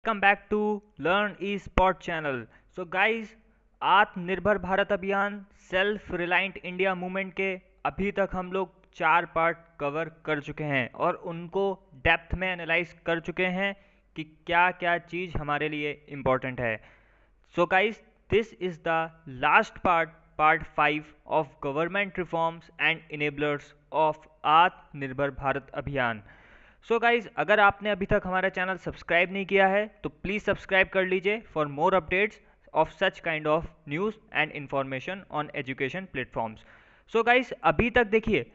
Welcome back to learn e spot channel. So guys, Atmanirbhar Bharat अभियान self reliant India movement के अभी तक हम लोग 4 पार्ट कवर कर चुके हैं और उनको डेप्थ में एनालाइज कर चुके हैं कि क्या क्या चीज़ हमारे लिए इम्पोर्टेंट है। So guys, this is the last part, part 5 of government reforms and enablers of आत्मनिर्भर भारत अभियान। सो गाइज, अगर आपने अभी तक हमारा चैनल सब्सक्राइब नहीं किया है तो प्लीज़ सब्सक्राइब कर लीजिए for more updates of such kind of news and information on education platforms. So guys, अभी तक देखिए,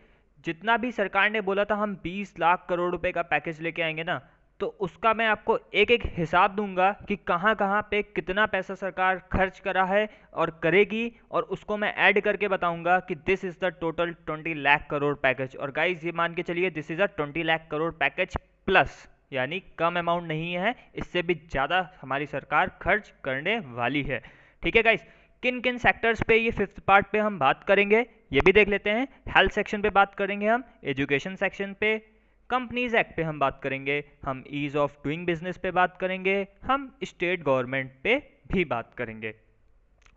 जितना भी सरकार ने बोला था हम 20 लाख करोड़ रुपए का पैकेज लेके आएंगे ना, तो उसका मैं आपको एक एक हिसाब दूंगा कि कहाँ कहाँ पे कितना पैसा सरकार खर्च करा है और करेगी, और उसको मैं ऐड करके बताऊंगा कि this is the total 20 lakh crore package. और गाइज, ये मान के चलिए this is a 20 lakh crore package plus, यानी कम अमाउंट नहीं है, इससे भी ज़्यादा हमारी सरकार खर्च करने वाली है। ठीक है गाइज, किन किन सेक्टर्स पे ये फिफ्थ पार्ट पे हम बात करेंगे ये भी देख लेते हैं। हेल्थ सेक्शन पे बात करेंगे, हम एजुकेशन सेक्शन पे, कंपनीज एक्ट पे हम बात करेंगे, हम ईज ऑफ डूइंग बिजनेस पे बात करेंगे, हम स्टेट गवर्नमेंट पे भी बात करेंगे।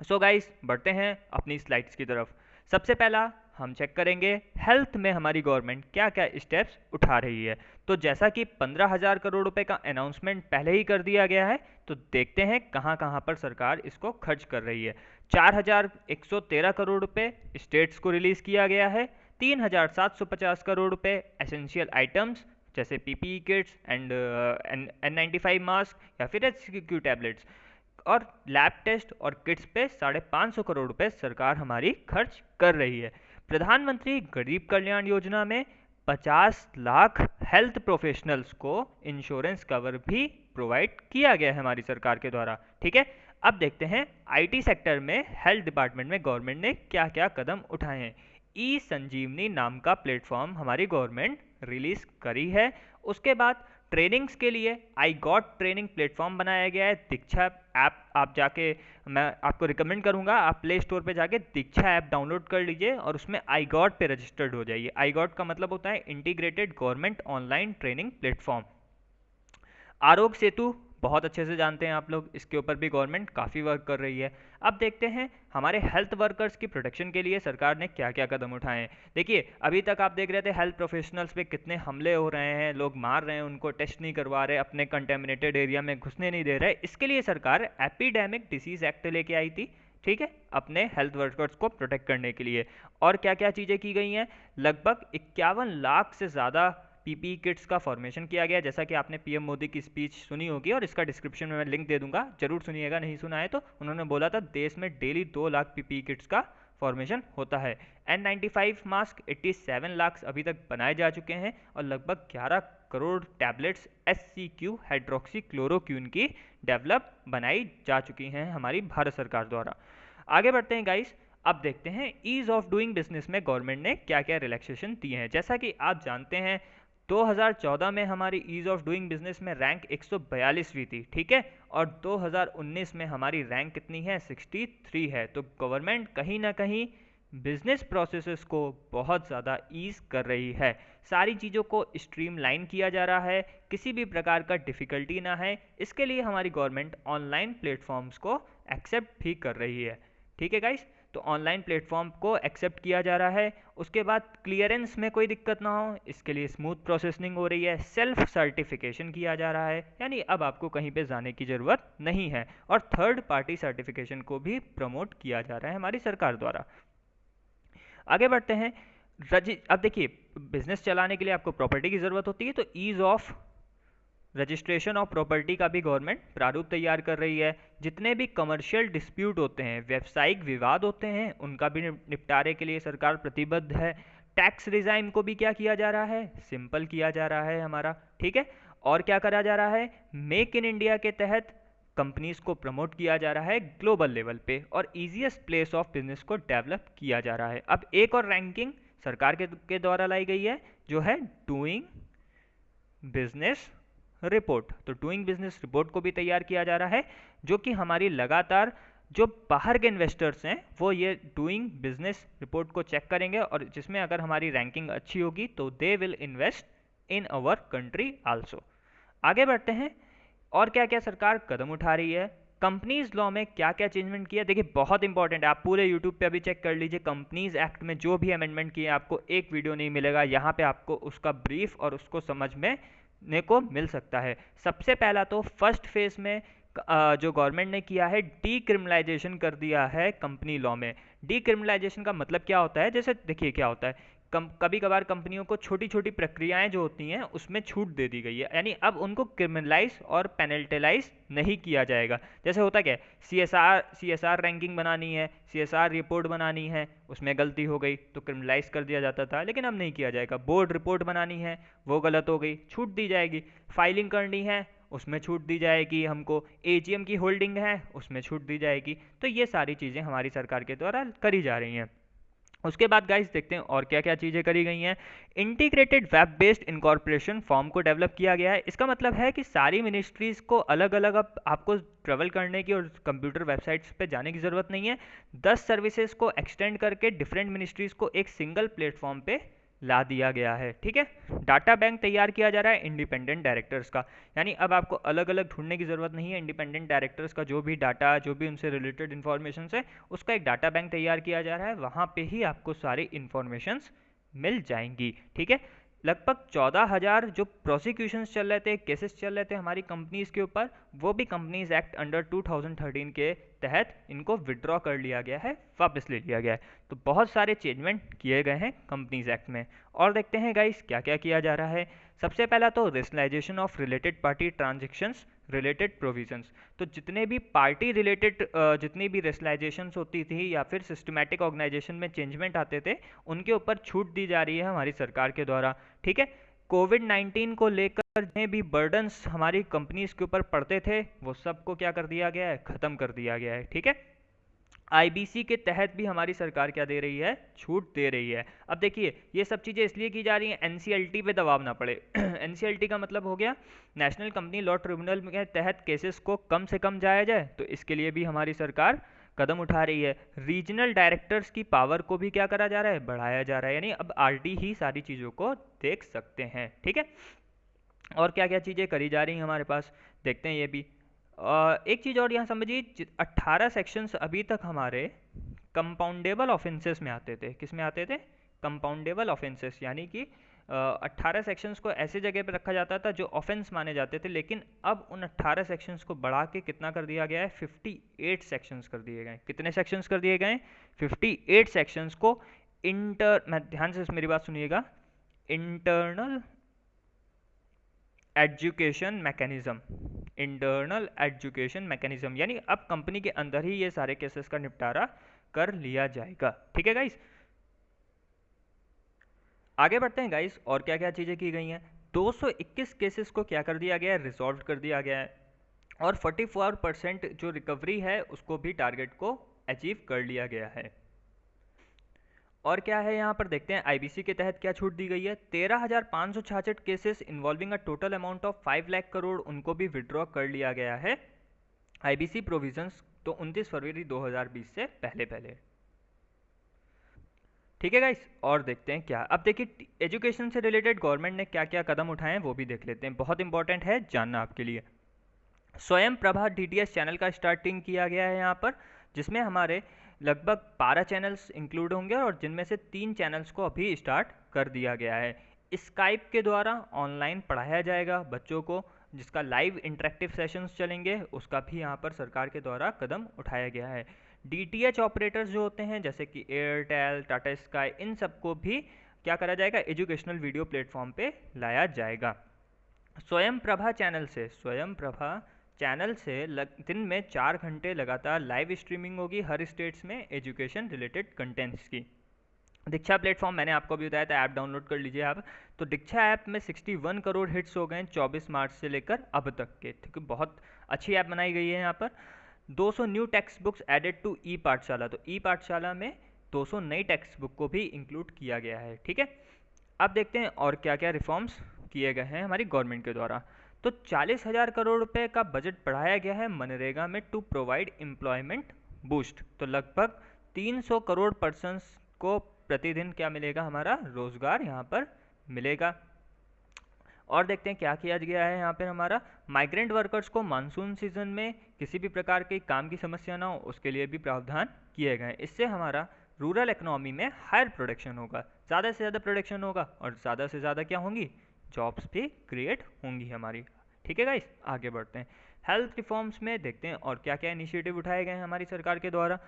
सो गाइस, बढ़ते हैं अपनी स्लाइड्स की तरफ। सबसे पहला हम चेक करेंगे हेल्थ में हमारी गवर्नमेंट क्या क्या स्टेप्स उठा रही है। तो जैसा कि 15,000 करोड़ रुपए का अनाउंसमेंट पहले ही कर दिया गया है, तो देखते हैं कहाँ कहाँ पर सरकार इसको खर्च कर रही है। 4,113 करोड़ रुपए स्टेट्स को रिलीज किया गया है। 3,750 करोड़ रुपए एसेंशियल आइटम्स जैसे PPE Kitts and N95 mask या फिर HCQ टैबलेट्स, और लैब टेस्ट और किट्स पे 550 करोड़ रुपए सरकार हमारी खर्च कर रही है। प्रधानमंत्री गरीब कल्याण योजना में 50 लाख हेल्थ प्रोफेशनल्स को इंश्योरेंस कवर भी प्रोवाइड किया गया है हमारी सरकार के द्वारा। ठीक है, अब देखते हैं आईटी सेक्टर में हेल्थ डिपार्टमेंट में गवर्नमेंट ने क्या क्या कदम उठाए हैं। ई संजीवनी नाम का प्लेटफॉर्म हमारी गवर्नमेंट रिलीज करी है। उसके बाद ट्रेनिंग्स के लिए आई गॉट ट्रेनिंग प्लेटफॉर्म बनाया गया है। दीक्षा ऐप आप जाके, मैं आपको रिकमेंड करूंगा, आप प्ले स्टोर पे जाके दीक्षा ऐप डाउनलोड कर लीजिए और उसमें आई गॉट पे रजिस्टर्ड हो जाइए। आई गॉट का मतलब होता है integrated government online training platform. Aarogya Setu बहुत अच्छे से जानते हैं आप लोग, इसके ऊपर भी गवर्नमेंट काफ़ी वर्क कर रही है। अब देखते हैं हमारे हेल्थ वर्कर्स की प्रोटेक्शन के लिए सरकार ने क्या क्या कदम उठाए हैं। देखिए, अभी तक आप देख रहे थे हेल्थ प्रोफेशनल्स पे कितने हमले हो रहे हैं, लोग मार रहे हैं उनको, टेस्ट नहीं करवा रहे, अपने कंटेमिनेटेड एरिया में घुसने नहीं दे रहे। इसके लिए सरकार एपिडेमिक डिसीज एक्ट लेके आई थी, ठीक है, अपने हेल्थ वर्कर्स को प्रोटेक्ट करने के लिए। और क्या क्या चीज़ें की गई हैं, लगभग 51 लाख से ज़्यादा पीपीई किट्स का फॉर्मेशन किया गया। जैसा कि आपने पीएम मोदी की स्पीच सुनी होगी और इसका डिस्क्रिप्शन में मैं लिंक दे दूंगा, जरूर सुनिएगा, नहीं सुना है तो। उन्होंने बोला था देश में डेली 2 लाख पीपीई किट्स का फॉर्मेशन होता है। N95 मास्क 87 लाख अभी तक बनाए जा चुके हैं और लगभग 11 crore tablets HCQ hydroxy chloroquine की डेवलप बनाई जा चुकी हैं हमारी भारत सरकार द्वारा। आगे बढ़ते हैं गाइस, अब देखते हैं ईज ऑफ डूइंग बिजनेस में गवर्नमेंट ने क्या क्या रिलैक्सेशन दिए हैं। जैसा कि आप जानते हैं 2014 में हमारी ईज ऑफ डूइंग बिजनेस में रैंक 142वीं थी, ठीक है, और 2019 में हमारी रैंक कितनी है, 63 है। तो गवर्नमेंट कहीं ना कहीं बिजनेस प्रोसेसेस को बहुत ज़्यादा ईज कर रही है, सारी चीज़ों को स्ट्रीमलाइन किया जा रहा है, किसी भी प्रकार का डिफ़िकल्टी ना है। इसके लिए हमारी गवर्नमेंट ऑनलाइन प्लेटफॉर्म्स को एक्सेप्ट भी कर रही है। ठीक है गाइस, तो ऑनलाइन प्लेटफॉर्म को एक्सेप्ट किया जा रहा है। उसके बाद क्लियरेंस में कोई दिक्कत ना हो, इसके लिए स्मूथ प्रोसेसिंग हो रही है। सेल्फ सर्टिफिकेशन किया जा रहा है, यानी अब आपको कहीं पे जाने की ज़रूरत नहीं है। और थर्ड पार्टी सर्टिफिकेशन को भी प्रमोट किया जा रहा है हमारी सरकार द्वारा। आगे बढ़ते हैं। अब देखिए, बिजनेस चलाने के लिए आपको प्रॉपर्टी की ज़रूरत होती है, तो ease of registration of property का भी गवर्नमेंट प्रारूप तैयार कर रही है। जितने भी कमर्शियल डिस्प्यूट होते हैं, व्यावसायिक विवाद होते हैं, उनका भी निपटारे के लिए सरकार प्रतिबद्ध है। टैक्स रिजाइम को भी क्या किया जा रहा है, सिंपल किया जा रहा है हमारा, ठीक है। और क्या करा जा रहा है, मेक इन इंडिया के तहत कंपनीज को प्रमोट किया जा रहा है ग्लोबल लेवल पे, और इजीएस्ट प्लेस ऑफ बिजनेस को डेवलप किया जा रहा है। अब एक और रैंकिंग सरकार के द्वारा लाई गई है, जो है डूइंग बिजनेस रिपोर्ट। तो डूइंग बिजनेस रिपोर्ट को भी तैयार किया जा रहा है, जो कि हमारी लगातार जो बाहर के इन्वेस्टर्स हैं वो ये डूइंग बिजनेस रिपोर्ट को चेक करेंगे, और जिसमें अगर हमारी रैंकिंग अच्छी होगी तो they will invest in our country also. आगे बढ़ते हैं। और क्या क्या सरकार कदम उठा रही है, कंपनीज लॉ में क्या क्या चेंजमेंट किया। देखिए बहुत इंपॉर्टेंट है, आप पूरे यूट्यूब पे अभी चेक कर लीजिए, कंपनीज एक्ट में जो भी अमेंडमेंट किए आपको एक वीडियो नहीं मिलेगा, यहाँ पे आपको उसका ब्रीफ और उसको समझ में को मिल सकता है। सबसे पहला तो फर्स्ट फेज में जो गवर्नमेंट ने किया है, डीक्रिमिनलाइजेशन कर दिया है कंपनी लॉ में। डीक्रिमिनलाइजेशन का मतलब क्या होता है, जैसे देखिए क्या होता है, कभी कभार कंपनियों को छोटी छोटी प्रक्रियाएं जो होती हैं उसमें छूट दे दी गई है, यानी अब उनको क्रिमिनलाइज और पेनल्टिलाइज नहीं किया जाएगा। जैसे होता क्या है, सीएसआर रैंकिंग बनानी है, सीएसआर रिपोर्ट बनानी है, उसमें गलती हो गई तो क्रिमिनलाइज कर दिया जाता था, लेकिन अब नहीं किया जाएगा। बोर्ड रिपोर्ट बनानी है, वो गलत हो गई, छूट दी जाएगी। फाइलिंग करनी है, उसमें छूट दी जाएगी। हमको एजीएम की होल्डिंग है, उसमें छूट दी जाएगी। तो ये सारी चीज़ें हमारी सरकार के द्वारा करी जा रही हैं। उसके बाद गाइस देखते हैं और क्या क्या चीज़ें करी गई हैं। Integrated web based incorporation form को डेवलप किया गया है। इसका मतलब है कि सारी मिनिस्ट्रीज़ को अलग अलग अब आपको ट्रेवल करने की और कंप्यूटर वेबसाइट्स पे जाने की ज़रूरत नहीं है। 10 सर्विसेज को एक्सटेंड करके डिफरेंट मिनिस्ट्रीज़ को एक सिंगल प्लेटफॉर्म पे ला दिया गया है। ठीक है, डाटा बैंक तैयार किया जा रहा है इंडिपेंडेंट डायरेक्टर्स का, यानी अब आपको अलग अलग ढूंढने की ज़रूरत नहीं है। इंडिपेंडेंट डायरेक्टर्स का जो भी डाटा, जो भी उनसे रिलेटेड इन्फॉर्मेशन है, उसका एक डाटा बैंक तैयार किया जा रहा है, वहाँ पे ही आपको सारी इन्फॉर्मेशंस मिल जाएंगी। ठीक है, लगभग 14,000 जो प्रोसिक्यूशंस चल रहे थे, केसेस चल रहे थे हमारी कंपनीज के ऊपर, वो भी कंपनीज एक्ट अंडर 2013 के तहत इनको विड्रॉ कर लिया गया है, वापस ले लिया गया है। तो बहुत सारे चेंजमेंट किए गए हैं कंपनीज एक्ट में। और देखते हैं गाइस क्या क्या किया जा रहा है। सबसे पहला तो rationalisation of related party transactions related provisions. तो जितने भी पार्टी रिलेटेड जितनी भी रेशनलाइजेशंस होती थी या फिर सिस्टमैटिक ऑर्गेनाइजेशन में चेंजमेंट आते थे, उनके ऊपर छूट दी जा रही है हमारी सरकार के द्वारा। ठीक है, कोविड-19 को लेकर जितने भी बर्डन्स हमारी कंपनीज के ऊपर पड़ते थे, वो सबको क्या कर दिया गया है, खत्म कर दिया गया है। ठीक है, आईबीसी के तहत भी हमारी सरकार क्या दे रही है, छूट दे रही है। अब देखिए ये सब चीज़ें इसलिए की जा रही हैं एनसीएलटी पे दबाव ना पड़े। एनसीएलटी का मतलब हो गया नेशनल कंपनी लॉ ट्रिब्यूनल के तहत केसेस को कम से कम जाया जाए, तो इसके लिए भी हमारी सरकार कदम उठा रही है। रीजनल डायरेक्टर्स की पावर को भी क्या करा जा रहा है, बढ़ाया जा रहा है, यानी अब आरडी ही सारी चीज़ों को देख सकते हैं। ठीक है, और क्या क्या चीज़ें करी जा रही हैं हमारे पास, देखते हैं ये भी। एक चीज़ और यहाँ समझिए, 18 सेक्शंस अभी तक हमारे कंपाउंडेबल ऑफेंसेस में आते थे। किस में आते थे, कंपाउंडेबल ऑफेंसेस, यानी कि 18 सेक्शंस को ऐसे जगह पे रखा जाता था जो ऑफेंस माने जाते थे, लेकिन अब उन 18 सेक्शंस को बढ़ा के कितना कर दिया गया है, 58 सेक्शंस कर दिए गए। कितने सेक्शंस कर दिए गए, 58 सेक्शंस को मैं ध्यान से मेरी बात सुनिएगा, internal education mechanism, internal education mechanism, यानी अब कंपनी के अंदर ही ये सारे केसेस का निपटारा कर लिया जाएगा। ठीक है गाइस, आगे बढ़ते हैं गाइस, और क्या क्या चीज़ें की गई हैं। 221 केसेस को क्या कर दिया गया है, रिजॉल्व कर दिया गया है, और 44% जो रिकवरी है उसको भी टारगेट को अचीव कर लिया गया है। और क्या है यहाँ पर देखते हैं, आईबीसी के तहत क्या छूट दी गई है। 13,566 cases involving a total amount of 5 lakh crore, उनको भी विड्रॉ कर लिया गया है आईबीसी प्रोविजंस, तो 29 फरवरी 2020 से पहले पहले। ठीक है गाइस, और देखते हैं क्या, अब देखिए एजुकेशन से रिलेटेड गवर्नमेंट ने क्या क्या कदम उठाए हैं वो भी देख लेते हैं, बहुत इंपॉर्टेंट है जानना आपके लिए। स्वयं प्रभा डीटीएच चैनल का स्टार्टिंग किया गया है यहाँ पर, जिसमें हमारे लगभग 12 चैनल्स इंक्लूड होंगे, और जिनमें से 3 चैनल्स को अभी स्टार्ट कर दिया गया है। स्काइप के द्वारा ऑनलाइन पढ़ाया जाएगा बच्चों को, जिसका लाइव इंटरेक्टिव सेशंस चलेंगे, उसका भी यहाँ पर सरकार के द्वारा कदम उठाया गया है। डीटीएच ऑपरेटर्स जो होते हैं जैसे कि एयरटेल, टाटा स्काई, इन सबको भी क्या करा जाएगा, एजुकेशनल वीडियो प्लेटफॉर्म पे लाया जाएगा। स्वयं प्रभा चैनल से दिन में 4 घंटे लगातार लाइव स्ट्रीमिंग होगी हर स्टेट्स में एजुकेशन रिलेटेड कंटेंट्स की। दीक्षा प्लेटफॉर्म मैंने आपको भी बताया था, ऐप डाउनलोड कर लीजिए आप। तो दीक्षा ऐप में 61 करोड़ हिट्स हो गए 24 मार्च से लेकर अब तक के, ठीक है, बहुत अच्छी ऐप बनाई गई है यहाँ पर। 200 new textbooks added to e Pathshala, तो ई पाठशाला में 200 नई टेक्स्ट बुक को भी इंक्लूड किया गया है। ठीक है, अब देखते हैं और क्या क्या रिफॉर्म्स किए गए हैं हमारी गवर्नमेंट के द्वारा। तो 40,000 करोड़ रुपए का बजट बढ़ाया गया है मनरेगा में टू प्रोवाइड एम्प्लॉयमेंट बूस्ट, तो लगभग 300 करोड़ पर्सन्स को प्रतिदिन क्या मिलेगा, हमारा रोजगार यहाँ पर मिलेगा। और देखते हैं क्या किया गया है यहाँ पर हमारा। माइग्रेंट वर्कर्स को मानसून सीजन में किसी भी प्रकार के काम की समस्या ना हो उसके लिए भी प्रावधान किए गए। इससे हमारा रूरल इकोनॉमी में हायर प्रोडक्शन होगा, ज़्यादा से ज़्यादा प्रोडक्शन होगा और ज़्यादा से ज़्यादा क्या होंगी, जॉब्स भी क्रिएट होंगी हमारी। ठीक है गाइस, आगे बढ़ते हैं। हेल्थ रिफॉर्म्स में देखते हैं और क्या क्या इनिशिएटिव उठाए गए हैं हमारी सरकार के द्वारा।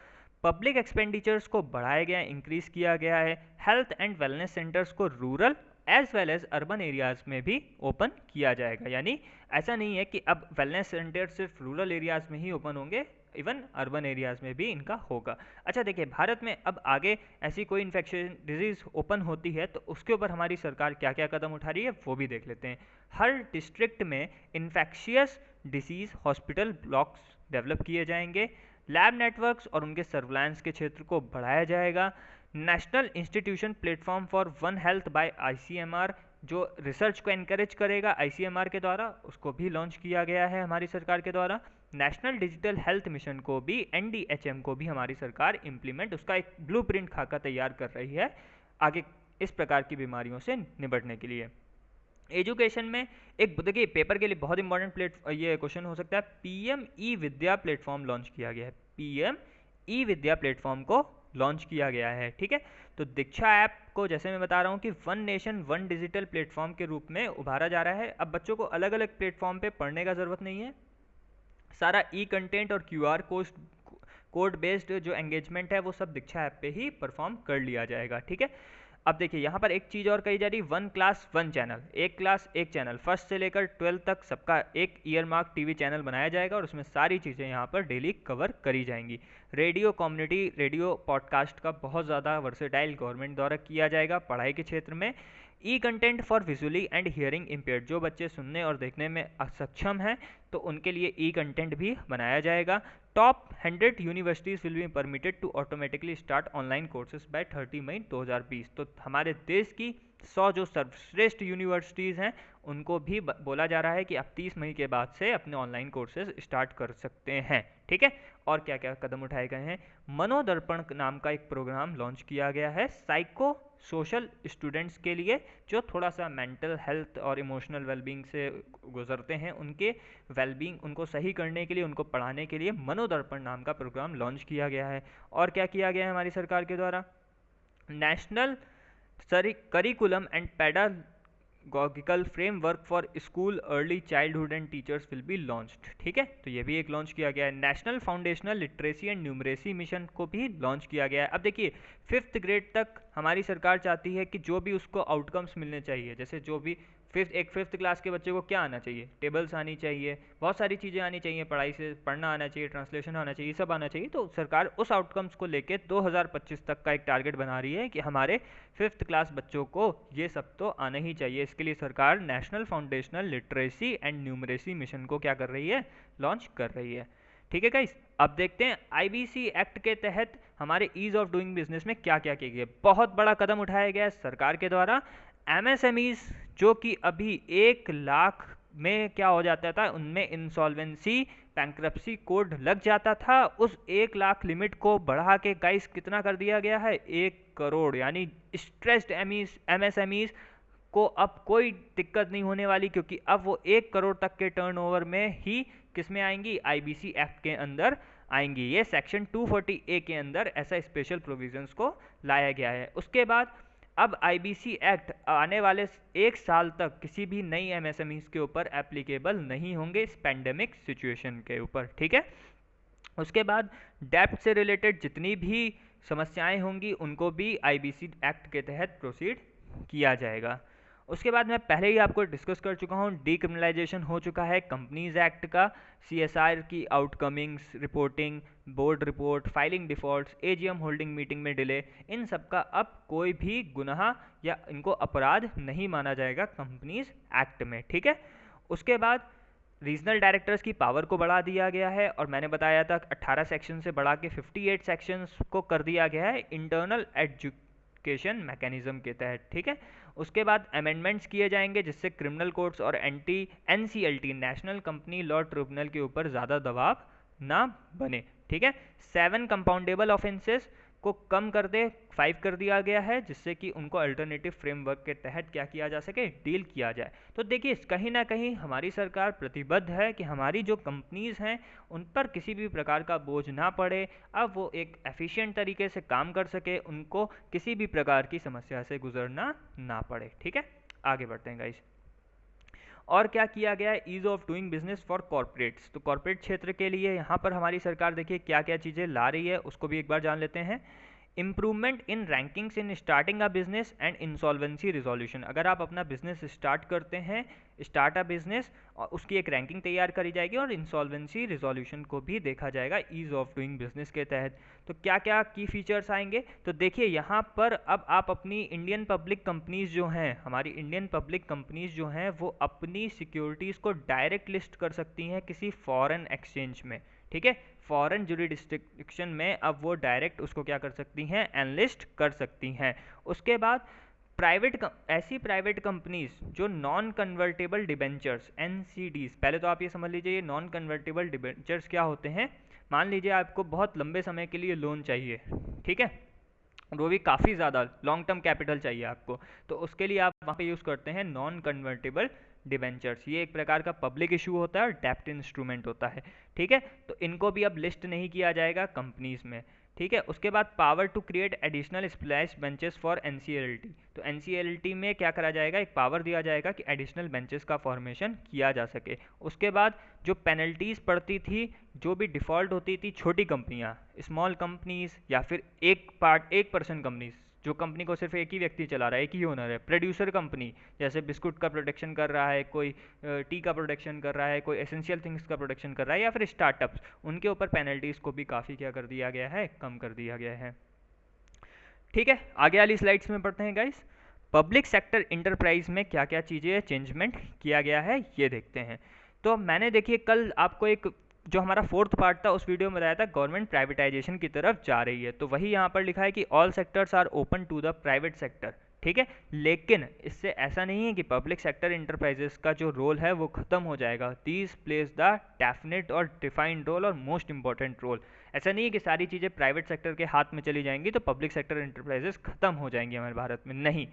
पब्लिक एक्सपेंडिचर्स को बढ़ाया गया, इंक्रीज किया गया है। हेल्थ एंड वेलनेस सेंटर्स को rural as well as urban areas में भी ओपन किया जाएगा। यानी ऐसा नहीं है कि अब वेलनेस सेंटर सिर्फ रूरल एरियाज में ही ओपन होंगे, इवन अर्बन एरियाज में भी इनका होगा। अच्छा देखिए, भारत में अब आगे ऐसी कोई इन्फेक्शन डिजीज ओपन होती है तो उसके ऊपर हमारी सरकार क्या क्या कदम उठा रही है वो भी देख लेते हैं। हर डिस्ट्रिक्ट में infectious disease hospital blocks develop किए जाएंगे। लैब नेटवर्क्स और उनके सर्विलांस के क्षेत्र को बढ़ाया जाएगा। National institution platform for one health by ICMR, जो रिसर्च को एनकरेज करेगा आईसीएमआर के द्वारा, उसको भी लॉन्च किया गया है हमारी सरकार के द्वारा। नेशनल डिजिटल हेल्थ मिशन को भी, एनडीएचएम को भी हमारी सरकार इम्प्लीमेंट, उसका एक ब्लूप्रिंट खाका तैयार कर रही है आगे इस प्रकार की बीमारियों से निपटने के लिए। एजुकेशन में एक, देखिए पेपर के लिए बहुत इंपॉर्टेंट ये क्वेश्चन हो सकता है, पीएम ई विद्या प्लेटफॉर्म लॉन्च किया गया है। पीएम ई विद्या प्लेटफॉर्म को लॉन्च किया गया है। ठीक है, तो दीक्षा ऐप को जैसे मैं बता रहा हूँ कि one nation one digital platform के रूप में उभारा जा रहा है। अब बच्चों को अलग अलग प्लेटफॉर्म पे पढ़ने का जरूरत नहीं है, सारा ई कंटेंट और क्यूआर कोड बेस्ड जो एंगेजमेंट है वो सब दीक्षा ऐप पे ही परफॉर्म कर लिया जाएगा। ठीक है, अब देखिए यहाँ पर एक चीज़ और कही जा रही, वन क्लास वन चैनल, एक क्लास एक चैनल, फर्स्ट से लेकर 12 तक सबका एक ईयर मार्क टीवी चैनल बनाया जाएगा और उसमें सारी चीज़ें यहाँ पर डेली कवर करी जाएंगी। रेडियो, कम्युनिटी रेडियो, पॉडकास्ट का बहुत ज़्यादा वर्सेटाइल गवर्नमेंट द्वारा किया जाएगा पढ़ाई के क्षेत्र में। E content for visually and hearing impaired, जो बच्चे सुनने और देखने में असक्षम हैं तो उनके लिए ई कंटेंट भी बनाया जाएगा। Top 100 universities will be permitted to automatically start online courses by 30 May 2020। तो हमारे देश की 100 जो सर्वश्रेष्ठ यूनिवर्सिटीज़ हैं उनको भी बोला जा रहा है कि आप 30 मई के बाद से अपने ऑनलाइन कोर्सेज स्टार्ट कर सकते हैं। ठीक है, और क्या क्या कदम उठाए गए हैं। मनोदर्पण नाम का एक प्रोग्राम लॉन्च किया गया है साइको सोशल स्टूडेंट्स के लिए, जो थोड़ा सा मेंटल हेल्थ और इमोशनल वेलबींग से गुजरते हैं, उनके वेलबींग उनको सही करने के लिए, उनको पढ़ाने के लिए मनोदर्पण नाम का प्रोग्राम लॉन्च किया गया है। और क्या किया गया है हमारी सरकार के द्वारा, national curriculum and pedagogical framework for school early childhood and teachers will be launched. ठीक है, तो ये भी एक लॉन्च किया गया है। National foundational literacy and numeracy mission को भी लॉन्च किया गया है। अब देखिए 5th ग्रेड तक हमारी सरकार चाहती है कि जो भी उसको आउटकम्स मिलने चाहिए, जैसे जो भी फिफ्थ क्लास के बच्चे को क्या आना चाहिए, टेबल्स आनी चाहिए, बहुत सारी चीज़ें आनी चाहिए, पढ़ाई से पढ़ना आना चाहिए, ट्रांसलेशन आना चाहिए, सब आना चाहिए। तो सरकार उस आउटकम्स को लेके 2025 तक का एक टारगेट बना रही है कि हमारे 5th क्लास बच्चों को ये सब तो आना ही चाहिए। इसके लिए सरकार national foundational literacy and numeracy mission को क्या कर रही है, लॉन्च कर रही है। ठीक है गाइस, अब देखते हैं आईबीसी एक्ट के तहत हमारे ईज ऑफ डूइंग बिजनेस में क्या क्या किया गया। बहुत बड़ा कदम उठाया गया है सरकार के द्वारा। एमएसएमईज जो कि अभी 1 लाख में क्या हो जाता था, उनमें इंसॉल्वेंसी बैंक्रप्सी कोड लग जाता था, उस 1 लाख लिमिट को बढ़ा के गाइस कितना कर दिया गया है, 1 करोड़। यानी स्ट्रेस्ड एमएसएमईज को अब कोई दिक्कत नहीं होने वाली, क्योंकि अब वो 1 करोड़ तक के टर्नओवर में ही किस में आएंगी, आईबीसी एक्ट के अंदर आएंगी। ये सेक्शन 240A के अंदर ऐसा स्पेशल प्रोविजंस को लाया गया है। उसके बाद अब आईबीसी एक्ट आने वाले 1 साल तक किसी भी नई एमएसएमईज के ऊपर एप्लीकेबल नहीं होंगे इस पैंडेमिक सिचुएशन के ऊपर। ठीक है, उसके बाद डेप्ट से रिलेटेड जितनी भी समस्याएं होंगी उनको भी आईबीसी एक्ट के तहत प्रोसीड किया जाएगा। उसके बाद मैं पहले ही आपको डिस्कस कर चुका हूँ, डीक्रिमिनलाइजेशन हो चुका है कंपनीज एक्ट का, सीएसआर की outcomings reporting, board report, filing defaults, AGM holding meeting में डिले, इन सब का अब कोई भी गुनाह या इनको अपराध नहीं माना जाएगा कंपनीज एक्ट में। ठीक है, उसके बाद रीजनल डायरेक्टर्स की पावर को बढ़ा दिया गया है और मैंने बताया था 18 सेक्शन से बढ़ा के 58 सेक्शंस को कर दिया गया है इंटरनल एजुकेशन मैकेनिज्म के तहत। ठीक है, उसके बाद अमेंडमेंट्स किए जाएंगे जिससे क्रिमिनल कोर्ट्स और NCLT national company law tribunal के ऊपर ज़्यादा दबाव ना बने। ठीक है, 7 कंपाउंडेबल ऑफेंसेस को कम कर दे 5 कर दिया गया है, जिससे कि उनको अल्टरनेटिव फ्रेमवर्क के तहत क्या किया जा सके, डील किया जाए। तो देखिए कहीं ना कहीं हमारी सरकार प्रतिबद्ध है कि हमारी जो कंपनीज हैं उन पर किसी भी प्रकार का बोझ ना पड़े, अब वो एक एफिशिएंट तरीके से काम कर सके, उनको किसी भी प्रकार की समस्या से गुजरना ना पड़े। ठीक है, आगे बढ़ते हैं गाइस। और क्या किया गया है, ease of doing business for corporates. तो कॉर्पोरेट क्षेत्र के लिए यहाँ पर हमारी सरकार देखिए क्या क्या चीज़ें ला रही है, उसको भी एक बार जान लेते हैं। Improvement in rankings in starting a business and insolvency resolution. अगर आप अपना बिजनेस स्टार्ट करते हैं, स्टार्ट अ बिजनेस, और उसकी एक रैंकिंग तैयार करी जाएगी और इंसॉल्वेंसी रिजोल्यूशन को भी देखा जाएगा ईज ऑफ डूइंग बिजनेस के तहत। तो क्या क्या की फीचर्स आएंगे, तो देखिए यहाँ पर अब आप अपनी इंडियन पब्लिक कंपनीज जो हैं, हमारी इंडियन पब्लिक कंपनीज जो हैं वो अपनी सिक्योरिटीज़ को डायरेक्ट लिस्ट कर सकती हैं किसी फॉरेन एक्सचेंज में। ठीक है, फॉरेन जुरिडिक्शन में अब वो डायरेक्ट उसको क्या कर सकती हैं, एनलिस्ट कर सकती हैं। उसके बाद ऐसी प्राइवेट कंपनीज जो नॉन कन्वर्टेबल डिबेंचर्स NCDs, पहले तो आप ये समझ लीजिए ये नॉन कन्वर्टेबल डिबेंचर्स क्या होते हैं। मान लीजिए आपको बहुत लंबे समय के लिए लोन चाहिए, ठीक है, वो भी काफ़ी ज़्यादा लॉन्ग टर्म कैपिटल चाहिए आपको, तो उसके लिए आप वहाँ पे यूज़ करते हैं नॉन कन्वर्टेबल डिबेंचर्स। ये एक प्रकार का पब्लिक इशू होता है और डेप्ट इंस्ट्रूमेंट होता है। ठीक है, तो इनको भी अब लिस्ट नहीं किया जाएगा कंपनीज में। ठीक है, उसके बाद power to create additional special benches for NCLT। तो NCLT में क्या करा जाएगा, एक पावर दिया जाएगा कि एडिशनल बेंचेस का फॉर्मेशन किया जा सके। उसके बाद जो पेनल्टीज पड़ती थी, जो भी डिफ़ॉल्ट होती थी छोटी कंपनियां, स्मॉल कंपनीज या फिर एक पर्सन कंपनीज, जो कंपनी को सिर्फ एक ही व्यक्ति चला रहा है, एक ही ओनर है, प्रोड्यूसर कंपनी जैसे बिस्कुट का प्रोडक्शन कर रहा है, कोई टी का प्रोडक्शन कर रहा है, कोई एसेंशियल थिंग्स का प्रोडक्शन कर रहा है, या फिर स्टार्टअप्स, उनके ऊपर पेनल्टीज को भी काफ़ी क्या कर दिया गया है, कम कर दिया गया है। ठीक है, आगे वाली स्लाइड्स में पढ़ते हैं गाइस। पब्लिक सेक्टर इंटरप्राइज में क्या क्या चीज़ें चेंजमेंट किया गया है ये देखते हैं। तो मैंने देखिए कल आपको एक जो हमारा फोर्थ पार्ट था उस वीडियो में बताया था गवर्नमेंट प्राइवेटाइजेशन की तरफ जा रही है, तो वही यहाँ पर लिखा है कि all sectors are open to the private sector. ठीक है, लेकिन इससे ऐसा नहीं है कि पब्लिक सेक्टर इंटरप्राइजेस का जो रोल है वो खत्म हो जाएगा। दीज प्लेस द डेफिनेट और डिफाइंड रोल और मोस्ट इंपॉर्टेंट रोल। ऐसा नहीं है कि सारी चीज़ें प्राइवेट सेक्टर के हाथ में चली जाएंगी तो पब्लिक सेक्टर इंटरप्राइजेस खत्म हो जाएंगी हमारे भारत में, नहीं।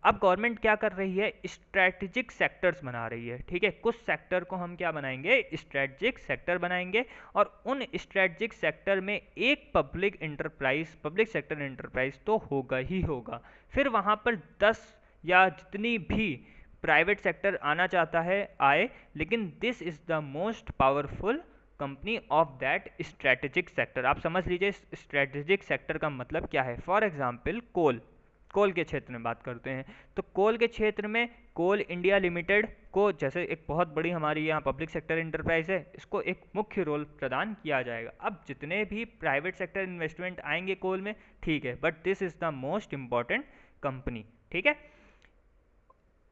अब गवर्नमेंट क्या कर रही है, स्ट्रेटेजिक सेक्टर्स बना रही है। ठीक है, कुछ सेक्टर को हम क्या बनाएंगे, स्ट्रेटेजिक सेक्टर बनाएंगे, और उन स्ट्रेटेजिक सेक्टर में एक पब्लिक सेक्टर इंटरप्राइज तो होगा ही होगा। फिर वहाँ पर 10 या जितनी भी प्राइवेट सेक्टर आना चाहता है आए, लेकिन this is the most powerful company of that strategic sector. आप समझ लीजिए स्ट्रेटेजिक सेक्टर का मतलब क्या है। फॉर एग्जाम्पल कोल के क्षेत्र में बात करते हैं, तो कोल के क्षेत्र में कोल इंडिया लिमिटेड को जैसे एक बहुत बड़ी हमारी यहाँ पब्लिक सेक्टर इंटरप्राइज है, इसको एक मुख्य रोल प्रदान किया जाएगा। अब जितने भी प्राइवेट सेक्टर इन्वेस्टमेंट आएंगे कोल में, ठीक है, but this is the most important company. ठीक है,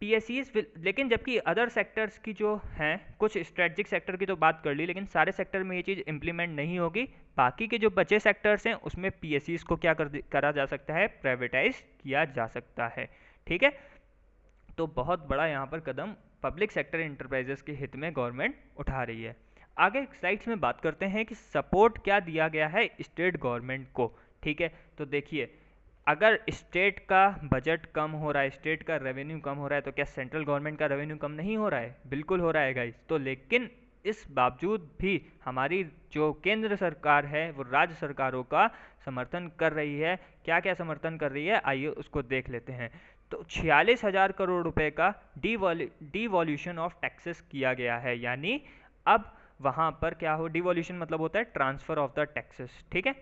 PSEs लेकिन जबकि अदर सेक्टर्स की जो हैं, कुछ स्ट्रेटजिक सेक्टर की तो बात कर ली, लेकिन सारे सेक्टर में ये चीज़ इंप्लीमेंट नहीं होगी। बाकी के जो बचे सेक्टर्स हैं उसमें PSEs को क्या करा जा सकता है, प्राइवेटाइज किया जा सकता है। ठीक है, तो बहुत बड़ा यहाँ पर कदम पब्लिक सेक्टर इंटरप्राइजेस के हित में गवर्नमेंट उठा रही है। आगे स्लाइड्स में बात करते हैं कि सपोर्ट क्या दिया गया है स्टेट गवर्नमेंट को। ठीक है, तो देखिए अगर स्टेट का बजट कम हो रहा है, स्टेट का रेवेन्यू कम हो रहा है, तो क्या सेंट्रल गवर्नमेंट का रेवेन्यू कम नहीं हो रहा है, बिल्कुल हो रहा है गाइस। तो लेकिन इस बावजूद भी हमारी जो केंद्र सरकार है वो राज्य सरकारों का समर्थन कर रही है। क्या क्या समर्थन कर रही है, आइए उसको देख लेते हैं। तो 46,000 करोड़ रुपए का डिवॉल्यूशन ऑफ टैक्सेस किया गया है, यानी अब वहाँ पर क्या हो, डिवॉल्यूशन मतलब होता है ट्रांसफर ऑफ द टैक्सेस। ठीक है,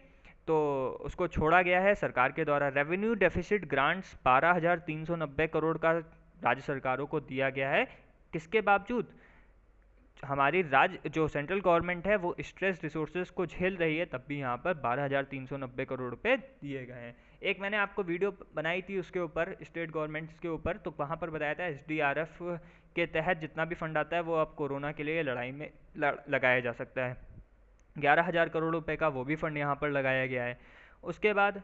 तो उसको छोड़ा गया है सरकार के द्वारा। रेवेन्यू डेफिसिट ग्रांट्स 12,390 करोड़ का राज्य सरकारों को दिया गया है। किसके बावजूद, हमारी राज्य जो सेंट्रल गवर्नमेंट है वो स्ट्रेस रिसोर्सेज को झेल रही है, तब भी यहाँ पर 12,390 करोड़ रुपए दिए गए हैं। एक मैंने आपको वीडियो बनाई थी उसके ऊपर, स्टेट गवर्नमेंट्स के ऊपर, तो वहाँ पर बताया था SDRF के तहत जितना भी फंड आता है वो अब कोरोना के लिए लड़ाई में लगाया जा सकता है। 11,000 करोड़ रुपए का वो भी फंड यहाँ पर लगाया गया है। उसके बाद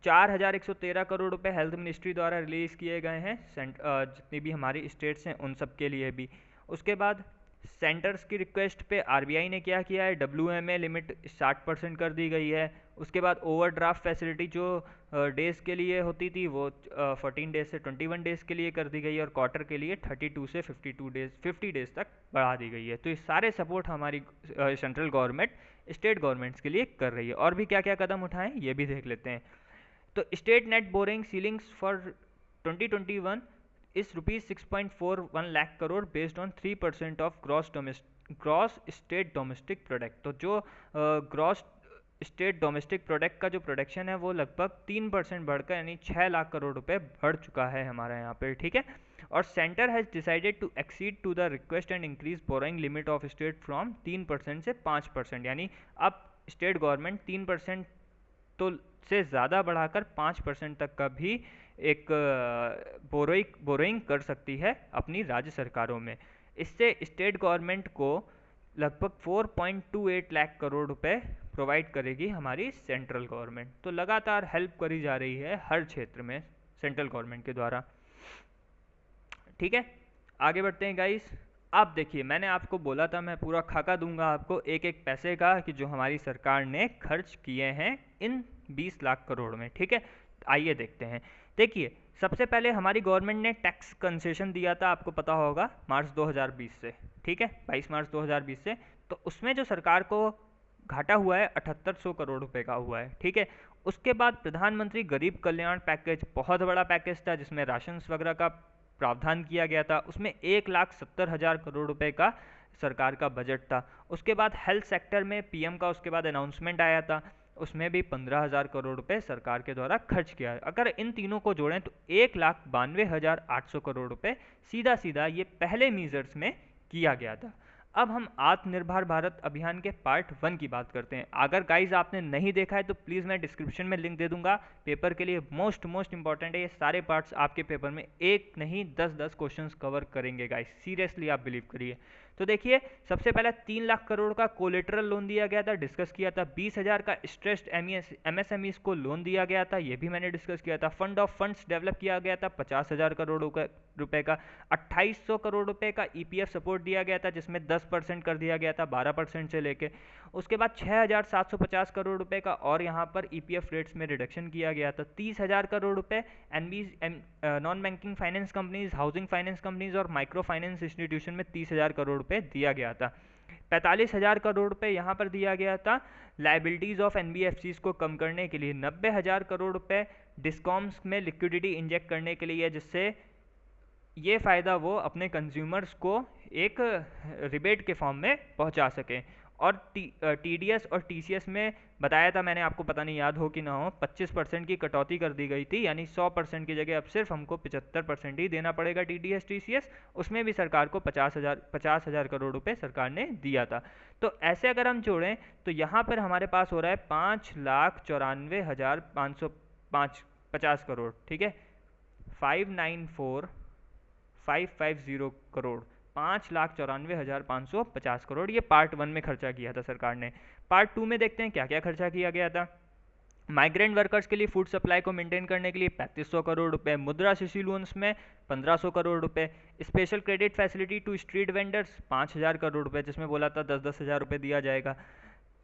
4,113 करोड़ रुपए हेल्थ मिनिस्ट्री द्वारा रिलीज़ किए गए हैं जितनी भी हमारी स्टेट्स हैं उन सब के लिए भी। उसके बाद सेंटर्स की रिक्वेस्ट पे RBI ने क्या किया है, WMA लिमिट 60% कर दी गई है। उसके बाद ओवरड्राफ्ट फैसिलिटी जो डेज़ के लिए होती थी वो 14 डेज से 21 डेज़ के लिए कर दी गई है, और क्वार्टर के लिए 32 से 50 डेज़ तक बढ़ा दी गई है। तो ये सारे सपोर्ट हमारी सेंट्रल गवर्नमेंट स्टेट गवर्नमेंट्स के लिए कर रही है। और भी क्या क्या कदम उठाएं ये भी देख लेते हैं। तो state net boring ceilings for 2021 इस ₹6.41 lakh crore based on 3% of gross state domestic product. तो जो ग्रॉस स्टेट डोमेस्टिक प्रोडक्ट का जो प्रोडक्शन है वो लगभग 3% बढ़कर यानी 6 लाख करोड़ रुपए बढ़ चुका है हमारा यहाँ पे, ठीक है। और centre has decided to accede to the request and increase borrowing limit of state from 3% से 5%, यानी अब स्टेट गवर्नमेंट 3% तो से ज़्यादा बढ़ाकर 5% तक का भी एक बोरोइंग कर सकती है अपनी राज्य सरकारों में। इससे स्टेट गवर्नमेंट को लगभग 4.28 लाख करोड़ रुपए प्रोवाइड करेगी हमारी सेंट्रल गवर्नमेंट। तो लगातार हेल्प करी जा रही है हर क्षेत्र में सेंट्रल गवर्नमेंट के द्वारा, ठीक है। आगे बढ़ते हैं गाइस। आप देखिए, मैंने आपको बोला था मैं पूरा खाका दूंगा आपको एक एक पैसे का कि जो हमारी सरकार ने खर्च किए हैं इन 20 लाख करोड़ में, ठीक है। आइए देखते हैं। देखिए, सबसे पहले हमारी गवर्नमेंट ने टैक्स कंसेशन दिया था, आपको पता होगा, मार्च 2020 से, ठीक है, 22 मार्च 2020 से। तो उसमें जो सरकार को घाटा हुआ है 7800 करोड़ रुपए का हुआ है, ठीक है। उसके बाद प्रधानमंत्री गरीब कल्याण पैकेज, बहुत बड़ा पैकेज था जिसमें राशन वगैरह का प्रावधान किया गया था, उसमें 1,70,000 करोड़ रुपए का सरकार का बजट था। उसके बाद हेल्थ सेक्टर में पीएम का उसके बाद अनाउंसमेंट आया था, उसमें भी 15,000 करोड़ रुपए सरकार के द्वारा खर्च किया है। अगर इन तीनों को जोड़ें तो 1,92,800 करोड़ रुपए सीधा सीधा ये पहले मीजर्स में किया गया था। अब हम आत्मनिर्भर भारत अभियान के पार्ट 1 की बात करते हैं। अगर गाइज आपने नहीं देखा है तो प्लीज़ मैं डिस्क्रिप्शन में लिंक दे दूंगा, पेपर के लिए मोस्ट इंपॉर्टेंट है। ये सारे पार्ट्स आपके पेपर में एक नहीं 10 क्वेश्चंस कवर करेंगे गाइज, सीरियसली आप बिलीव करिए। तो देखिए, सबसे पहले 3 लाख करोड़ का कोलेटरल लोन दिया गया था, डिस्कस किया था। 20,000 का स्ट्रेस्ड एमएसएमईज को लोन दिया गया था, ये भी मैंने डिस्कस किया था। फंड ऑफ फंड्स डेवलप किया गया था 50,000 करोड़ रुपए का। 2800 करोड़ रुपए का ईपीएफ सपोर्ट दिया गया था, जिसमें 10% कर दिया गया था 12% से लेके। उसके बाद 6,750 करोड़ रुपए का और यहाँ पर ईपीएफ रेट्स में रिडक्शन किया गया था। 30,000 करोड़ रुपए non banking finance companies, housing finance companies और माइक्रो फाइनेंस इंस्टीट्यूशन में 30,000 करोड़ रुपए दिया गया था। 45,000 करोड़ रुपए यहाँ पर दिया गया था लाइबिलिटीज ऑफ एनबीएफसीज को कम करने के लिए। 90,000 करोड़ रुपए डिस्कॉम्स में लिक्विडिटी इंजेक्ट करने के लिए, जिससे ये फ़ायदा वो अपने कंज्यूमर्स को एक रिबेट के फॉर्म में पहुंचा सकें। और टीडीएस और टीसीएस में बताया था मैंने आपको, पता नहीं याद हो कि ना हो, 25% की कटौती कर दी गई थी, यानी 100% की जगह अब सिर्फ हमको 75% ही देना पड़ेगा टीडीएस टीसीएस। उसमें भी सरकार को 50,000 करोड़ रुपए सरकार ने दिया था। तो ऐसे अगर हम जोड़ें तो यहाँ पर हमारे पास हो रहा है 5,94,550 करोड़, ठीक है, 5,94,550 करोड़, 5,94,550 करोड़, ये पार्ट 1 में खर्चा किया था सरकार ने। पार्ट 2 में देखते हैं क्या क्या खर्चा किया गया था। माइग्रेंट वर्कर्स के लिए फूड सप्लाई को मेंटेन करने के लिए 3,500 करोड़ रुपए, मुद्रा शिशु लोन्स में 1,500 करोड़ रुपए, special credit facility to street vendors 5,000 crore रुपए, जिसमें बोला था 10-10 हज़ार रुपये दिया जाएगा।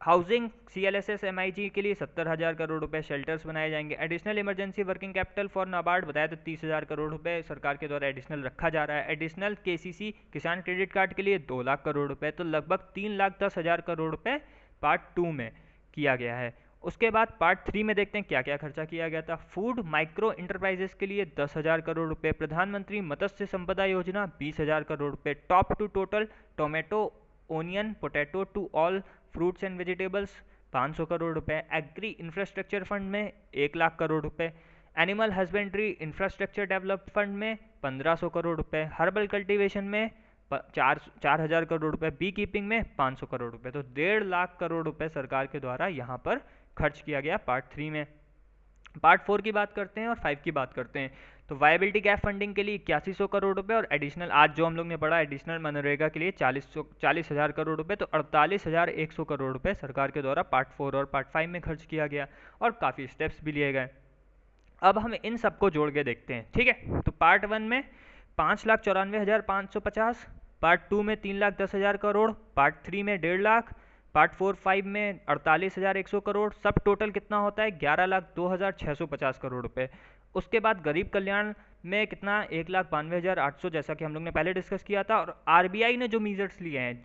हाउसिंग सीएलएसएस एमआईजी के लिए 70,000 करोड़ रुपए, शेल्टर्स बनाए जाएंगे। Additional emergency working capital for NABARD बताया तो 30,000 करोड़ रुपए सरकार के द्वारा एडिशनल रखा जा रहा है। एडिशनल केसीसी किसान क्रेडिट कार्ड के लिए 2 लाख करोड़ रुपए, तो लगभग 3,10,000 करोड़ रुपए पार्ट 2 में किया गया है। उसके बाद पार्ट 3 में देखते हैं क्या क्या खर्चा किया गया था। फूड माइक्रो इंटरप्राइजेस के लिए 10,000 करोड़ रुपए, प्रधानमंत्री मत्स्य संपदा योजना 20,000 करोड़ रुपए, TOP to total tomato onion potato to all fruits and vegetables 500 crore रुपए, एग्री इंफ्रास्ट्रक्चर फंड में 1 लाख करोड़ रुपए, animal husbandry infrastructure develop fund में 1,500 करोड़ रुपए, हर्बल कल्टीवेशन में 4,000 करोड़ रुपए, बी कीपिंग में 500 करोड़ रुपए। तो 1.5 लाख करोड़ रुपए सरकार के द्वारा यहाँ पर खर्च किया गया पार्ट 3 में। पार्ट 4 की बात करते हैं और 5 की बात करते हैं। तो वायबिलिटी गैप फंडिंग के लिए 8100 करोड़ रुपए और एडिशनल, आज जो हम लोग ने पढ़ा, एडिशनल मनरेगा के लिए 40,000 करोड़ रुपए, तो 48,100 करोड़ रुपए सरकार के द्वारा पार्ट 4 और पार्ट 5 में खर्च किया गया और काफ़ी स्टेप्स भी लिए गए। अब हम इन सबको जोड़ के देखते हैं, ठीक है। तो पार्ट 1 में 5,94,550, पार्ट 2 में 3,10,000 करोड़, पार्ट 3 में 1.5 लाख, पार्ट 4-5 में 48,100 करोड़, सब टोटल कितना होता है 11,02,650 करोड़ रुपए। उसके बाद गरीब कल्याण में कितना 1,92,800, जैसा कि हम लोग ने पहले डिस्कस किया था। और आरबीआई ने जो मीजर्स लिए हैं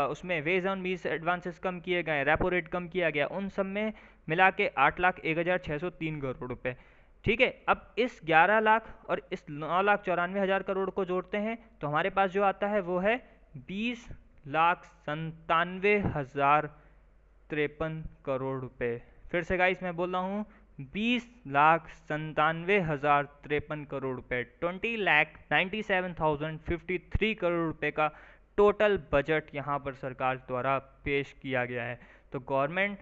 उसमें वेज ऑन मीज एडवांसेस कम किए गए, रेपो रेट कम किया गया, उन सब में मिला के 8,01,603 करोड़ रुपए। ठीक है, अब इस 11 लाख और इस 9,94,000 करोड़ को जोड़ते हैं तो हमारे पास जो आता है वो है 20,97,053 करोड़ रुपए। फिर से गाइस मैं बोल रहा हूँ 20,97,053 करोड़ रुपए, 20,97,053 करोड़ रुपए का टोटल बजट यहाँ पर सरकार द्वारा पेश किया गया है। तो गवर्नमेंट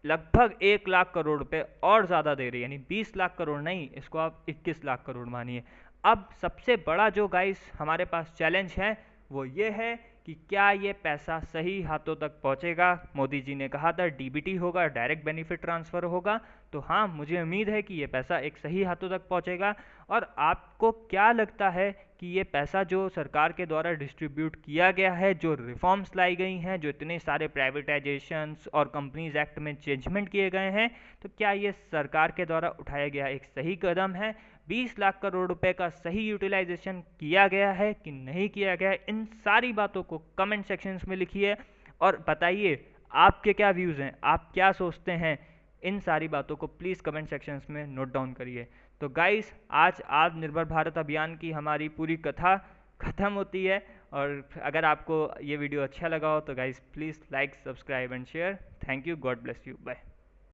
लगभग 1 लाख करोड़ रुपए और ज़्यादा दे रही है, यानी 20 लाख करोड़ नहीं, इसको आप 21 लाख करोड़ मानिए। अब सबसे बड़ा जो गाइस हमारे पास चैलेंज है वो ये है कि क्या ये पैसा सही हाथों तक पहुंचेगा। मोदी जी ने कहा था डीबीटी होगा, डायरेक्ट बेनिफिट ट्रांसफ़र होगा, तो हाँ मुझे उम्मीद है कि ये पैसा एक सही हाथों तक पहुंचेगा। और आपको क्या लगता है कि ये पैसा जो सरकार के द्वारा डिस्ट्रीब्यूट किया गया है, जो रिफॉर्म्स लाई गई हैं, जो इतने सारे प्राइवेटाइजेशंस और कंपनीज एक्ट में चेंजमेंट किए गए हैं, तो क्या ये सरकार के द्वारा उठाया गया एक सही कदम है? 20 लाख करोड़ रुपए का सही यूटिलाइजेशन किया गया है कि नहीं किया गया है? इन सारी बातों को कमेंट सेक्शंस में लिखिए और बताइए आपके क्या व्यूज़ हैं, आप क्या सोचते हैं। इन सारी बातों को प्लीज़ कमेंट सेक्शंस में नोट डाउन करिए। तो गाइस आज आत्मनिर्भर भारत अभियान की हमारी पूरी कथा ख़त्म होती है। और अगर आपको ये वीडियो अच्छा लगा हो तो guys please like, subscribe and share. Thank you, God bless you, bye.